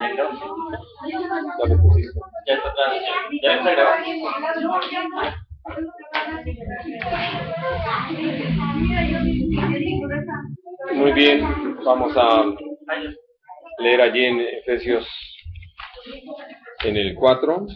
¿Ya lo pusiste? Ya está, ya está grabando. Muy bien, vamos a leer allí en Efesios en el 4.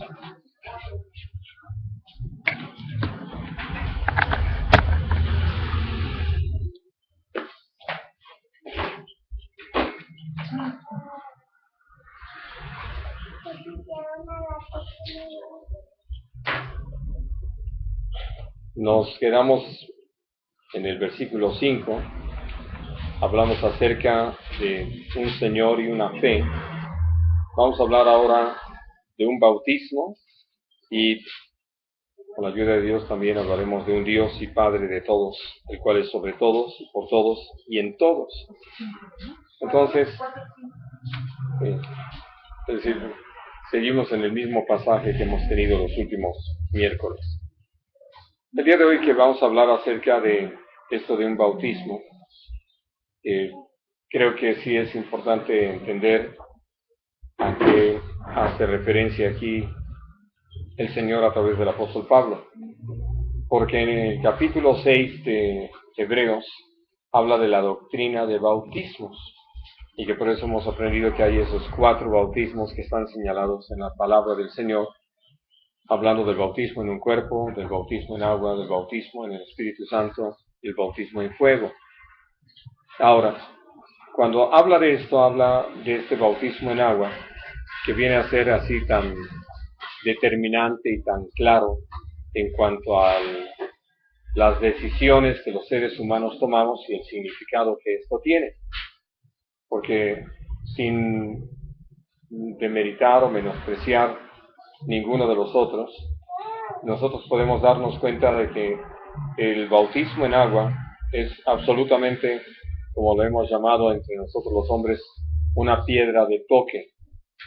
Nos quedamos en el versículo 5. Hablamos acerca de un Señor y una fe. Vamos a hablar ahora de un bautismo y con la ayuda de Dios también hablaremos de un Dios y Padre de todos, el cual es sobre todos y por todos y en todos. Entonces, es decir, seguimos en el mismo pasaje que hemos tenido los últimos miércoles. El día de hoy que vamos a hablar acerca de esto de un bautismo, creo que sí es importante entender a qué hace referencia aquí el Señor a través del apóstol Pablo. Porque en el capítulo 6 de Hebreos habla de la doctrina de bautismos y que por eso hemos aprendido que hay esos 4 bautismos que están señalados en la palabra del Señor, hablando del bautismo en un cuerpo, del bautismo en agua, del bautismo en el Espíritu Santo y el bautismo en fuego. Ahora, cuando habla de esto, habla de este bautismo en agua, que viene a ser así tan determinante y tan claro en cuanto a las decisiones que los seres humanos tomamos y el significado que esto tiene. Porque sin demeritar o menospreciar ninguno de los otros, nosotros podemos darnos cuenta de que el bautismo en agua es absolutamente, como lo hemos llamado entre nosotros los hombres, una piedra de toque,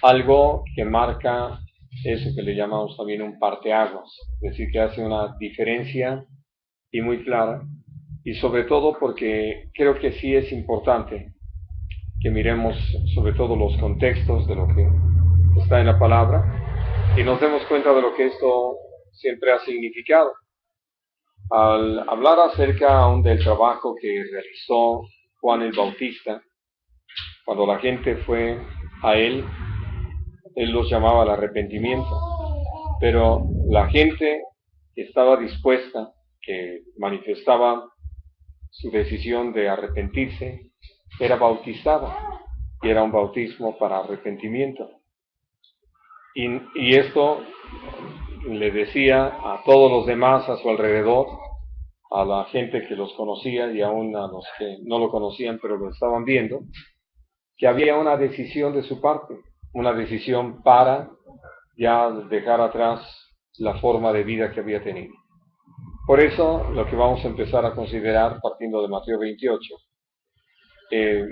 algo que marca eso que le llamamos también un parteaguas, es decir, que hace una diferencia y muy clara, y sobre todo porque creo que sí es importante que miremos sobre todo los contextos de lo que está en la palabra y nos demos cuenta de lo que esto siempre ha significado. Al hablar acerca aún del trabajo que realizó Juan el Bautista, cuando la gente fue a él los llamaba al arrepentimiento, pero la gente que estaba dispuesta, que manifestaba su decisión de arrepentirse, era bautizada, y era un bautismo para arrepentimiento. Y esto le decía a todos los demás a su alrededor, a la gente que los conocía y aún a los que no lo conocían pero lo estaban viendo, que había una decisión de su parte, una decisión para ya dejar atrás la forma de vida que había tenido. Por eso, lo que vamos a empezar a considerar, partiendo de Mateo 28,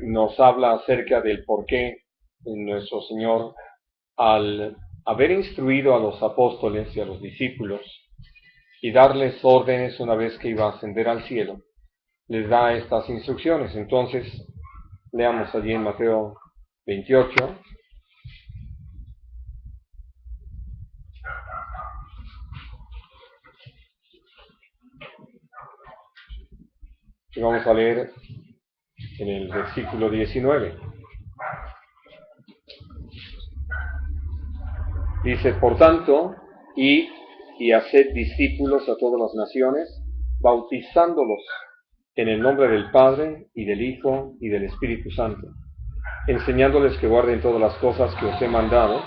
nos habla acerca del por qué nuestro Señor, al haber instruido a los apóstoles y a los discípulos y darles órdenes una vez que iba a ascender al cielo, les da estas instrucciones. Entonces, leamos allí en Mateo 28. Y vamos a leer en el versículo 19. Dice, por tanto, id y haced discípulos a todas las naciones, bautizándolos en el nombre del Padre, y del Hijo, y del Espíritu Santo, enseñándoles que guarden todas las cosas que os he mandado,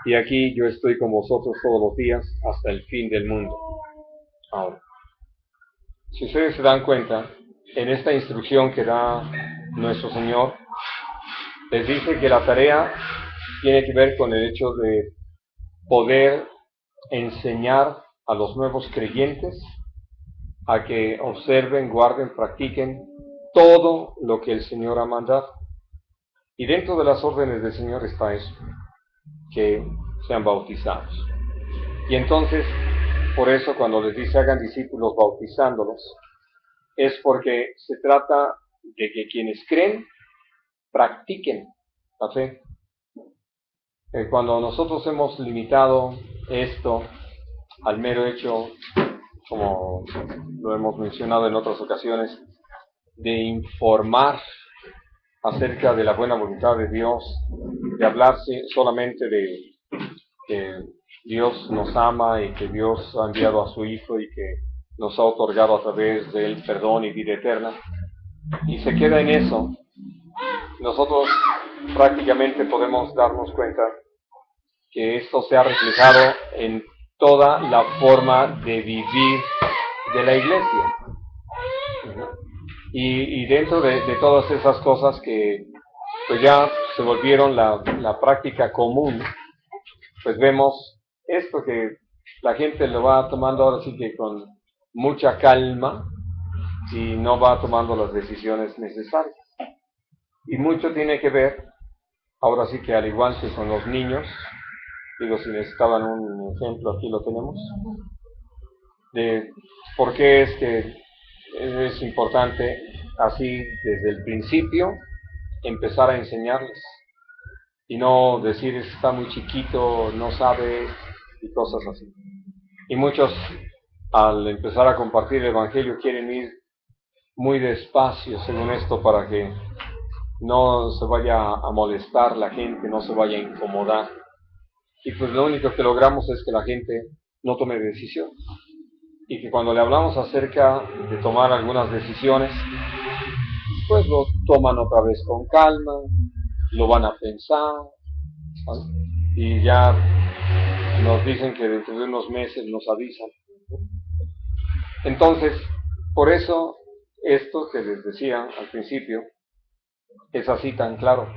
y aquí yo estoy con vosotros todos los días hasta el fin del mundo. Ahora, si ustedes se dan cuenta, en esta instrucción que da nuestro Señor, les dice que la tarea tiene que ver con el hecho de poder enseñar a los nuevos creyentes a que observen, guarden, practiquen todo lo que el Señor ha mandado. Y dentro de las órdenes del Señor está eso, que sean bautizados. Y entonces, por eso cuando les dice hagan discípulos bautizándolos, es porque se trata de que quienes creen practiquen la fe. Cuando nosotros hemos limitado esto al mero hecho, como lo hemos mencionado en otras ocasiones, de informar acerca de la buena voluntad de Dios, de hablarse solamente de que Dios nos ama y que Dios ha enviado a su Hijo y que nos ha otorgado a través de él perdón y vida eterna, y se queda en eso, nosotros prácticamente podemos darnos cuenta que esto se ha reflejado en toda la forma de vivir de la iglesia. Y dentro de todas esas cosas que pues ya se volvieron la práctica común, pues vemos esto que la gente lo va tomando ahora sí que con mucha calma y no va tomando las decisiones necesarias. Y mucho tiene que ver, ahora sí que al igual que con los niños, digo, si necesitaban un ejemplo, aquí lo tenemos, de por qué es que es importante así desde el principio empezar a enseñarles y no decir está muy chiquito, no sabe y cosas así. Y muchos al empezar a compartir el Evangelio quieren ir muy despacio según esto para que no se vaya a molestar la gente, no se vaya a incomodar. Y pues lo único que logramos es que la gente no tome decisiones. Y que cuando le hablamos acerca de tomar algunas decisiones, pues lo toman otra vez con calma, lo van a pensar, ¿vale? Y ya nos dicen que dentro de unos meses nos avisan. Entonces, por eso, esto que les decía al principio, es así tan claro.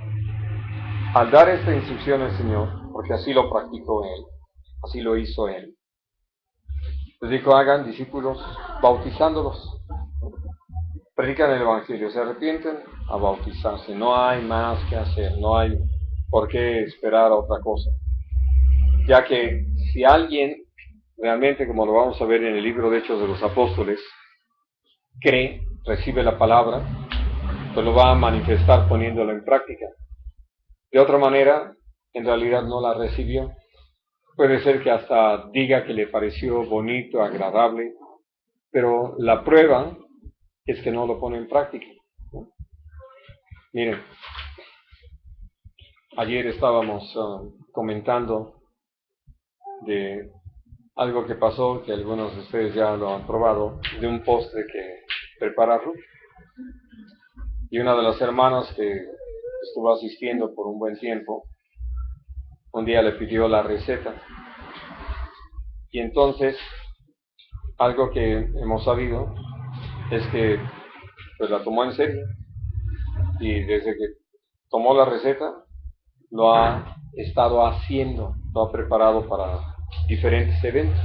Al dar esta instrucción el Señor, porque así lo practicó Él, así lo hizo Él, les dijo, hagan discípulos bautizándolos. Predican el Evangelio, se arrepienten a bautizarse. No hay más que hacer, no hay por qué esperar a otra cosa. Ya que si alguien realmente, como lo vamos a ver en el libro de Hechos de los Apóstoles, cree, recibe la palabra, pues lo va a manifestar poniéndolo en práctica. De otra manera, en realidad no la recibió. Puede ser que hasta diga que le pareció bonito, agradable, pero la prueba es que no lo pone en práctica. Miren, ayer estábamos comentando de algo que pasó, que algunos de ustedes ya lo han probado, de un postre que prepara Ruth. Y una de las hermanas que estuvo asistiendo por un buen tiempo, un día le pidió la receta. Y entonces, algo que hemos sabido es que pues la tomó en serio. Y desde que tomó la receta, lo ha estado haciendo, lo ha preparado para diferentes eventos.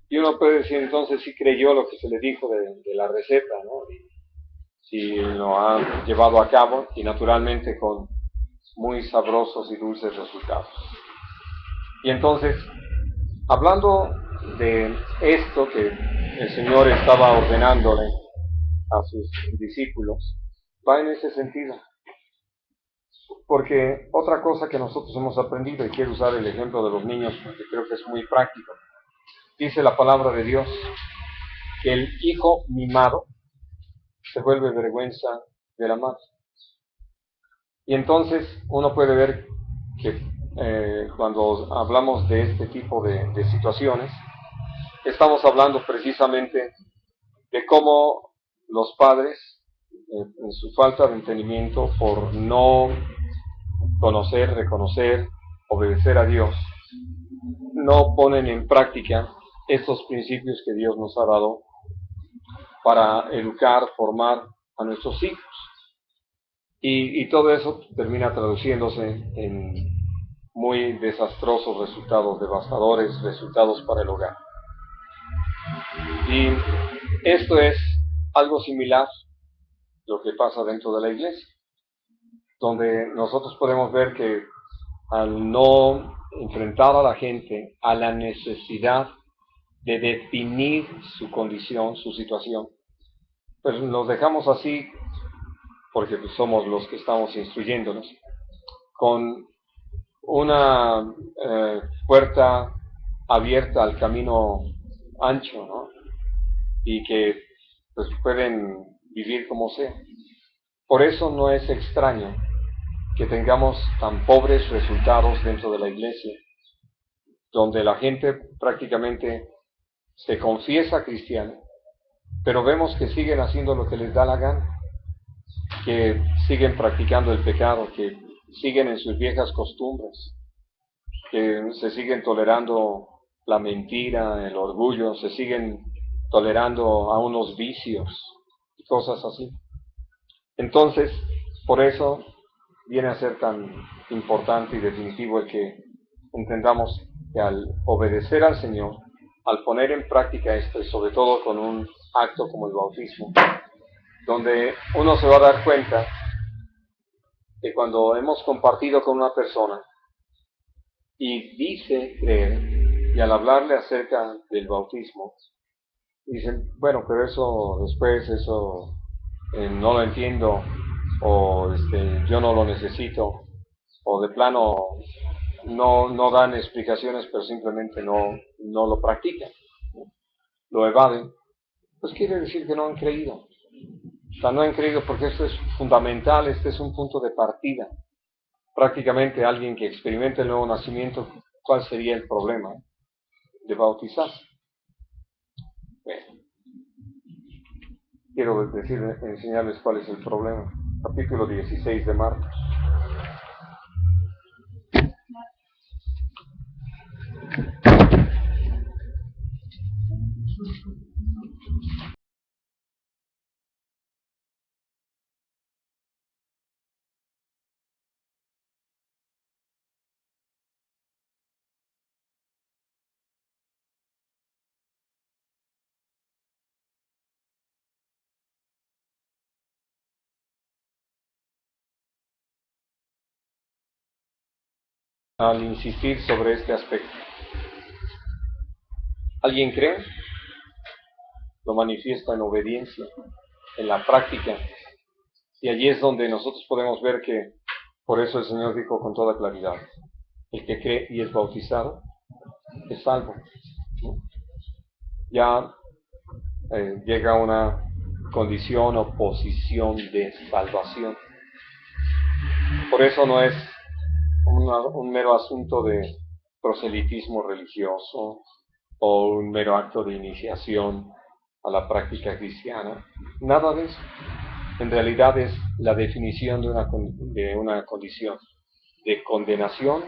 Y uno puede decir entonces si creyó lo que se le dijo de la receta, ¿no? Y si lo ha llevado a cabo y naturalmente con muy sabrosos y dulces resultados. Y entonces, hablando de esto que el Señor estaba ordenándole a sus discípulos, va en ese sentido. Porque otra cosa que nosotros hemos aprendido, y quiero usar el ejemplo de los niños porque creo que es muy práctico, dice la palabra de Dios que el hijo mimado se vuelve vergüenza de la madre. Y entonces uno puede ver que cuando hablamos de este tipo de situaciones, estamos hablando precisamente de cómo los padres, en su falta de entendimiento por no conocer, reconocer, obedecer a Dios, no ponen en práctica estos principios que Dios nos ha dado para educar, formar a nuestros hijos. Y todo eso termina traduciéndose en muy desastrosos resultados, devastadores resultados para el hogar. Y esto es algo similar lo que pasa dentro de la iglesia, donde nosotros podemos ver que al no enfrentar a la gente a la necesidad de definir su condición, su situación, pues nos dejamos así, porque pues somos los que estamos instruyéndonos, con una puerta abierta al camino ancho, ¿no? Y que pues pueden vivir como sea. Por eso no es extraño que tengamos tan pobres resultados dentro de la iglesia, donde la gente prácticamente se confiesa cristiana, pero vemos que siguen haciendo lo que les da la gana, que siguen practicando el pecado, que siguen en sus viejas costumbres, que se siguen tolerando la mentira, el orgullo, se siguen tolerando a unos vicios y cosas así. Entonces, por eso viene a ser tan importante y definitivo el que entendamos que al obedecer al Señor, al poner en práctica esto, y sobre todo con un acto como el bautismo, donde uno se va a dar cuenta que cuando hemos compartido con una persona y dice creer, y al hablarle acerca del bautismo, dicen, bueno, pero eso después, eso no lo entiendo, o yo no lo necesito, o de plano no dan explicaciones, pero simplemente no lo practican, lo evaden, pues quiere decir que no han creído. O sea, no han creído porque esto es fundamental, este es un punto de partida. Prácticamente alguien que experimente el nuevo nacimiento, ¿cuál sería el problema de bautizarse? Bueno, quiero enseñarles cuál es el problema. Capítulo 16 de Marcos. Al insistir sobre este aspecto. ¿Alguien cree? Lo manifiesta en obediencia, en la práctica. Y allí es donde nosotros podemos ver que, por eso el Señor dijo con toda claridad, el que cree y es bautizado es salvo. ¿No? Ya llega una condición o posición de salvación. Por eso no es un mero asunto de proselitismo religioso o un mero acto de iniciación a la práctica cristiana. Nada de eso. En realidad es la definición de una condición de condenación